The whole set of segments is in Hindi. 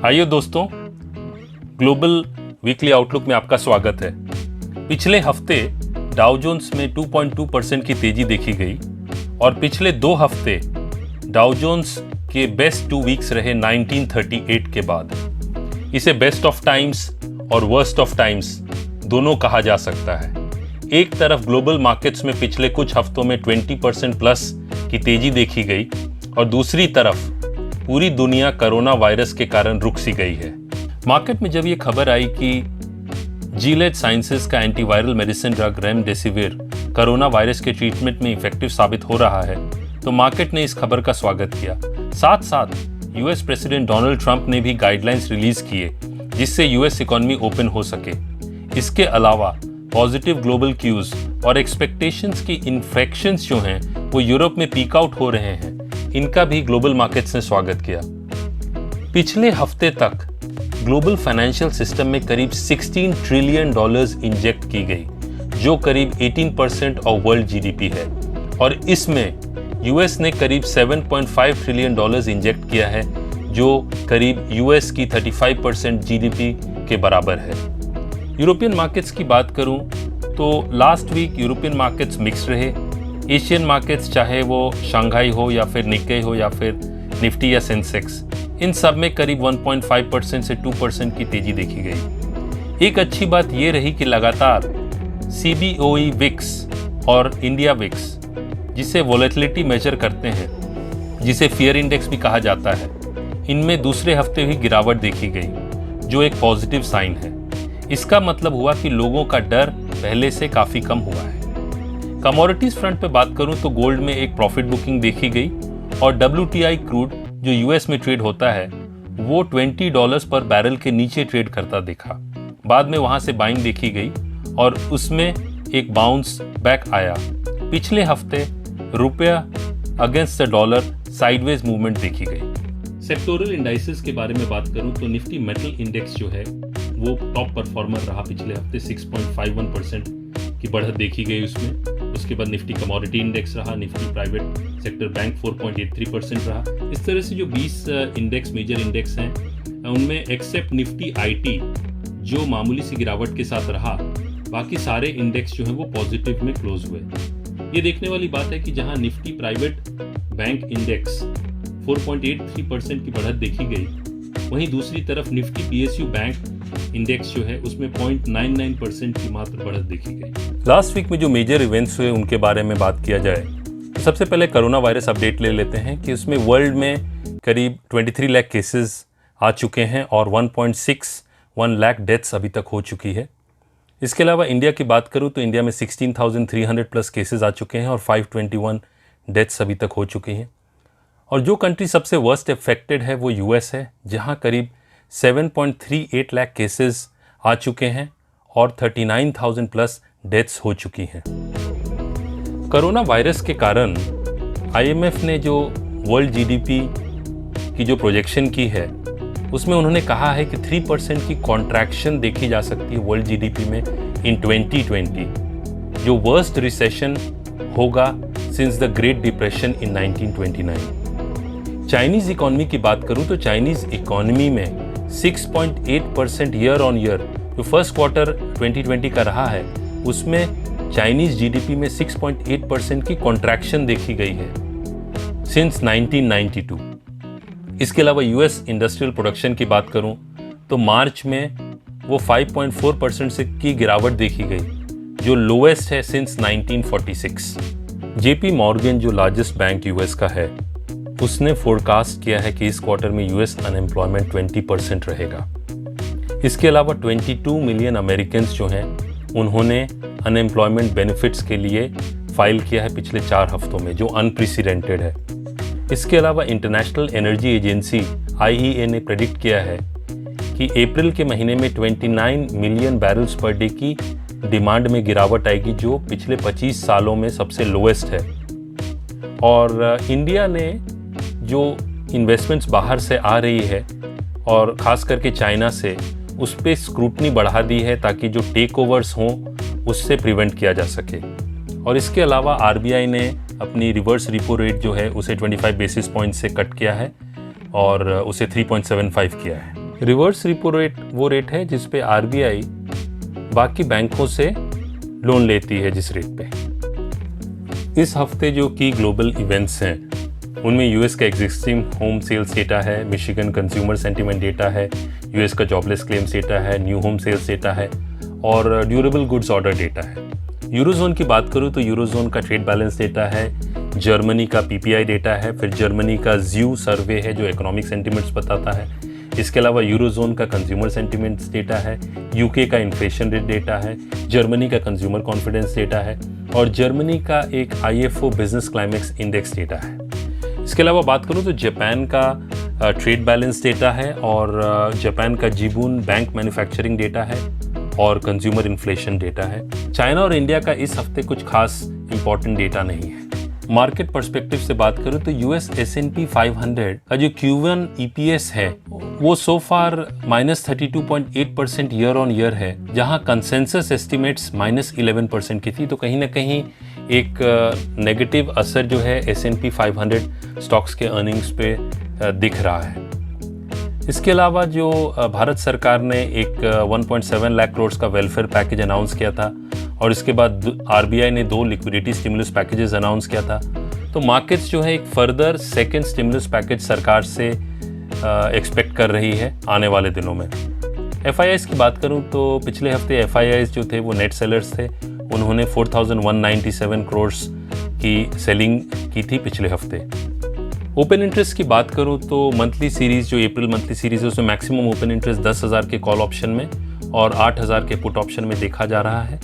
आइए दोस्तों, ग्लोबल वीकली आउटलुक में आपका स्वागत है। पिछले हफ्ते डाउ जोन्स में 2.2% की तेजी देखी गई और पिछले 2 हफ्ते डाउ जोन्स के बेस्ट 2 वीक्स रहे 1938 के बाद। इसे बेस्ट ऑफ टाइम्स और वर्स्ट ऑफ टाइम्स दोनों कहा जा सकता है। एक तरफ ग्लोबल मार्केट्स में पिछले कुछ हफ्तों में 20% प्लस की तेजी देखी गई और दूसरी तरफ पूरी दुनिया कोरोना वायरस के कारण रुक सी गई है। मार्केट में जब ये खबर आई कि जीलेड साइंसेस का antiviral medicine drug remdesivir corona virus के ट्रीटमेंट में इफेक्टिव साबित हो रहा है, तो मार्केट ने इस खबर का स्वागत किया। साथ साथ यूएस प्रेसिडेंट डोनाल्ड ट्रंप ने भी गाइडलाइंस रिलीज किए जिससे यूएस इकोनॉमी ओपन हो सके। इसके अलावा पॉजिटिव ग्लोबल क्यूज और एक्सपेक्टेशंस की इन्फेक्शंस जो हैं वो यूरोप में पीक आउट हो रहे हैं, इनका भी ग्लोबल मार्केट्स ने स्वागत किया। पिछले हफ्ते तक ग्लोबल फाइनेंशियल सिस्टम में करीब $16 ट्रिलियन इंजेक्ट की गई, जो करीब 18% ऑफ वर्ल्ड जीडीपी है, और इसमें यूएस ने करीब $7.5 ट्रिलियन इंजेक्ट किया है, जो करीब यूएस की 35% जीडीपी के बराबर है। यूरोपियन मार्केट्स की बात करूं तो last week European markets mixed रहे। एशियन मार्केट्स, चाहे वो शंघाई हो या फिर निक्केई हो या फिर निफ्टी या सेंसेक्स, इन सब में करीब 1.5% से 2% की तेजी देखी गई। एक अच्छी बात ये रही कि लगातार सीबीओई विक्स और इंडिया विक्स, जिसे वोलेटिलिटी मेजर करते हैं, जिसे फियर इंडेक्स भी कहा जाता है, इनमें दूसरे हफ्ते भी गिरावट देखी गई, जो एक पॉजिटिव साइन है। इसका मतलब हुआ कि लोगों का डर पहले से काफ़ी कम हुआ है। कमोडिटीज फ्रंट पे बात करूं तो गोल्ड में एक प्रॉफिट बुकिंग देखी गई और WTI क्रूड जो यूएस में ट्रेड होता है वो $20 पर बैरल के नीचे ट्रेड करता देखा। बाद में वहां से बाइंग देखी गई और उसमें एक बाउंस बैक आया। पिछले हफ्ते रुपया against the dollar sideways movement देखी गई। सेक्टोरल इंडाइसेस के बारे में बात करूं तो निफ्टी मेटल इंडेक्स जो है वो टॉप परफॉर्मर रहा। पिछले हफ्ते 6.51% की बढ़त देखी गई उसमें। उसके बाद निफ्टी कमोडिटी इंडेक्स रहा, निफ्टी प्राइवेट सेक्टर बैंक 4.83% रहा। इस तरह से जो 20 इंडेक्स मेजर इंडेक्स हैं उनमें एक्सेप्ट निफ्टी आईटी जो मामूली सी गिरावट के साथ रहा, बाकी सारे इंडेक्स जो हैं वो पॉजिटिव में क्लोज हुए। ये देखने वाली बात है कि जहां निफ्टी प्राइवेट बैंक इंडेक्स 4.83% की बढ़त देखी गई, वहीं दूसरी तरफ निफ्टी पीएसयू बैंक इंडेक्स जो है उसमें 0.99% की मात्र बढ़त देखी गई। लास्ट वीक में जो मेजर इवेंट्स हुए उनके बारे में बात किया जाए तो सबसे पहले कोरोना वायरस अपडेट ले लेते हैं कि उसमें वर्ल्ड में करीब 23 लाख केसेस आ चुके हैं और 1.61 लाख डेथ्स अभी तक हो चुकी है। इसके अलावा इंडिया की बात करूं तो इंडिया में 16,300 प्लस केसेस आ चुके हैं और 521 डेथ्स अभी तक हो चुकी हैं। और जो कंट्री सबसे वर्स्ट अफेक्टेड है वो यूएस है, जहां करीब 7.38 लाख केसेस आ चुके हैं और 39,000 प्लस डेथ्स हो चुकी हैं। कोरोना वायरस के कारण आईएमएफ ने जो वर्ल्ड जीडीपी की जो प्रोजेक्शन की है उसमें उन्होंने कहा है कि 3% की कॉन्ट्रैक्शन देखी जा सकती है वर्ल्ड जीडीपी में इन 2020, जो वर्स्ट रिसेशन होगा since the great depression in 1929। Chinese economy की बात करूं तो चाइनीज इकोनॉमी में 6.8% ईयर ऑन ईयर जो फर्स्ट क्वार्टर 2020 का रहा है, उसमें चाइनीज जीडीपी में 6.8% की कॉन्ट्रैक्शन देखी गई है सिंस 1992। इसके अलावा यूएस इंडस्ट्रियल प्रोडक्शन की बात करूं तो मार्च में वो 5.4% से की गिरावट देखी गई, जो लोएस्ट है सिंस 1946। जेपी मॉर्गन जो लार्जेस्ट बैंक यूएस का है, उसने फोरकास्ट किया है कि इस क्वार्टर में यूएस अनएम्प्लॉयमेंट 20% रहेगा। इसके अलावा 22 मिलियन अमेरिकन्स जो हैं उन्होंने अनएम्प्लॉयमेंट बेनिफिट्स के लिए फाइल किया है पिछले 4 हफ्तों में, जो अनप्रेसिडेंटेड है। इसके अलावा इंटरनेशनल एनर्जी एजेंसी IEA ने प्रेडिक्ट किया है कि अप्रैल के महीने में 29 मिलियन बैरल्स पर डे की डिमांड में गिरावट आएगी, जो पिछले 25 सालों में सबसे लोएस्ट है। और इंडिया ने जो इन्वेस्टमेंट्स बाहर से आ रही है और ख़ास करके चाइना से, उस पर स्क्रूटनी बढ़ा दी है ताकि जो टेक ओवर्स हों उससे प्रिवेंट किया जा सके। और इसके अलावा RBI ने अपनी रिवर्स रिपो रेट जो है उसे 25 बेसिस पॉइंट से कट किया है और उसे 3.75 किया है। रिवर्स रिपो रेट वो रेट है जिस पे आरबीआई बाकी बैंकों से लोन लेती है जिस रेट पे। इस हफ्ते जो की ग्लोबल इवेंट्स हैं उनमें यूएस का एग्जिस्टिंग होम सेल्स डेटा है, मिशिगन कंज्यूमर सेंटीमेंट डेटा है, यूएस का जॉबलेस क्लेम्स डेटा है, न्यू होम सेल्स डेटा है और ड्यूरेबल गुड्स ऑर्डर डेटा है। यूरोजोन की बात करूँ तो यूरोजोन का ट्रेड बैलेंस डेटा है, जर्मनी का पीपीआई डेटा है, फिर जर्मनी का ज्यू सर्वे है जो इकोनॉमिक सेंटिमेंट्स बताता है। इसके अलावा यूरोजोन का कंज्यूमर सेंटिमेंट्स डेटा है, यूके का इन्फ्लेशन रेट डेटा है, जर्मनी का कंज्यूमर कॉन्फिडेंस डेटा है और जर्मनी का एक IFO business climax index data है। इसके अलावा बात करूँ तो जापान का ट्रेड बैलेंस डेटा है और जापान का जीबून बैंक मैन्युफैक्चरिंग डेटा है और कंज्यूमर इन्फ्लेशन डेटा है। चाइना और इंडिया का इस हफ्ते कुछ खास इंपॉर्टेंट डेटा नहीं है। मार्केट पर्सपेक्टिव से बात करूं तो यूएस S&P 500 का जो Q1 EPS है वो सो फार -32.8% ईयर ऑन ईयर है, जहां कंसेंसस एस्टिमेट्स -11% की थी। तो कहीं ना कहीं एक नेगेटिव असर जो है S&P 500 स्टॉक्स के अर्निंग्स पे दिख रहा है। इसके अलावा जो भारत सरकार ने एक 1.7 लाख करोड़ का वेलफेयर पैकेज अनाउंस किया था और इसके बाद आरबीआई ने 2 लिक्विडिटी स्टिमुलस पैकेजेस अनाउंस किया था, तो मार्केट्स जो है एक फर्दर सेकेंड स्टिमुलस पैकेज सरकार से एक्सपेक्ट कर रही है आने वाले दिनों में। FIIs की बात करूं तो पिछले हफ्ते FIIs जो थे वो नेट सेलर्स थे, उन्होंने 4197 करोड़ की सेलिंग की थी पिछले हफ्ते। ओपन इंटरेस्ट की बात करूं तो मंथली सीरीज जो अप्रैल मंथली सीरीज है उसमें मैक्सिमम ओपन इंटरेस्ट 10,000 के कॉल ऑप्शन में और 8,000 के पुट ऑप्शन में देखा जा रहा है।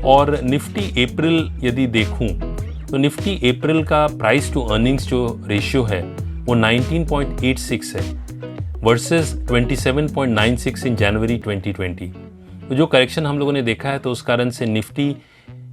और निफ्टी अप्रैल यदि देखूं तो निफ्टी अप्रैल का प्राइस टू अर्निंग्स जो रेशियो है वो 19.86 है वर्सेस 27.96 इन जनवरी 2020। तो जो करेक्शन हम लोगों ने देखा है तो उस कारण से निफ्टी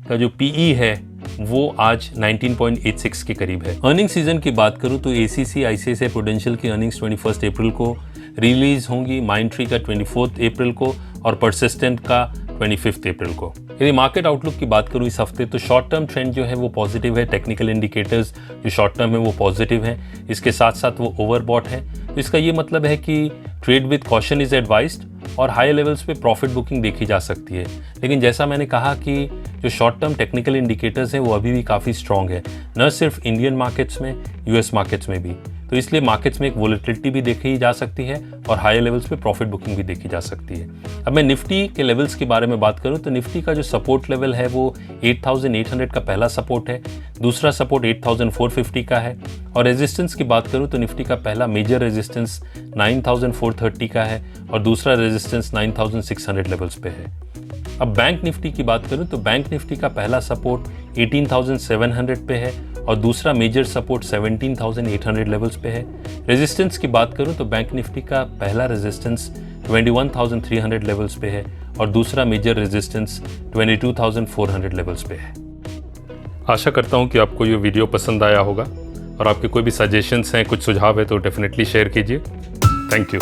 का जो पीई है वो आज 19.86 के करीब है। अर्निंग सीजन की बात करूं तो एसीसी आईसीआईसीआई प्रूडेंशियल की अर्निंग्स 21 अप्रैल को रिलीज होंगी, माइंडट्री का 24 अप्रैल को और परसिस्टेंट का 25 अप्रैल को। यदि मार्केट आउटलुक की बात करूं इस हफ्ते तो शॉर्ट टर्म ट्रेंड जो है वो पॉजिटिव है, टेक्निकल इंडिकेटर्स जो शॉर्ट टर्म है वो पॉजिटिव हैं, इसके साथ साथ वो ओवरबॉट है। तो इसका ये मतलब है कि trade with caution is advised और हाई लेवल्स पे प्रॉफिट बुकिंग देखी जा सकती है। लेकिन जैसा मैंने कहा कि जो शॉर्ट टर्म टेक्निकल इंडिकेटर्स हैं वो अभी भी काफ़ी स्ट्रॉन्ग है, न सिर्फ इंडियन मार्केट्स में, यूएस मार्केट्स में भी। तो इसलिए मार्केट्स में एक वोलेटिलिटी भी देखी जा सकती है और हायर लेवल्स पे प्रॉफिट बुकिंग भी देखी जा सकती है। अब मैं निफ्टी के लेवल्स के बारे में बात करूं तो निफ्टी का जो सपोर्ट लेवल है वो 8,800 का पहला सपोर्ट है, दूसरा सपोर्ट 8,450 का है और रेजिस्टेंस की बात करूं तो निफ्टी का पहला मेजर रेजिस्टेंस 9,430 का है और दूसरा रेजिस्टेंस 9,600 लेवल्स पे है। अब बैंक निफ्टी की बात करूं तो बैंक निफ्टी का पहला सपोर्ट 18,700 पे है और दूसरा मेजर सपोर्ट 17,800 लेवल्स पे है। रेजिस्टेंस की बात करूं तो बैंक निफ्टी का पहला रेजिस्टेंस 21,300 लेवल्स पे है और दूसरा मेजर रेजिस्टेंस 22,400 लेवल्स पे है। आशा करता हूं कि आपको ये वीडियो पसंद आया होगा और आपके कोई भी सजेशंस हैं, कुछ सुझाव है तो डेफिनेटली शेयर कीजिए। Thank you.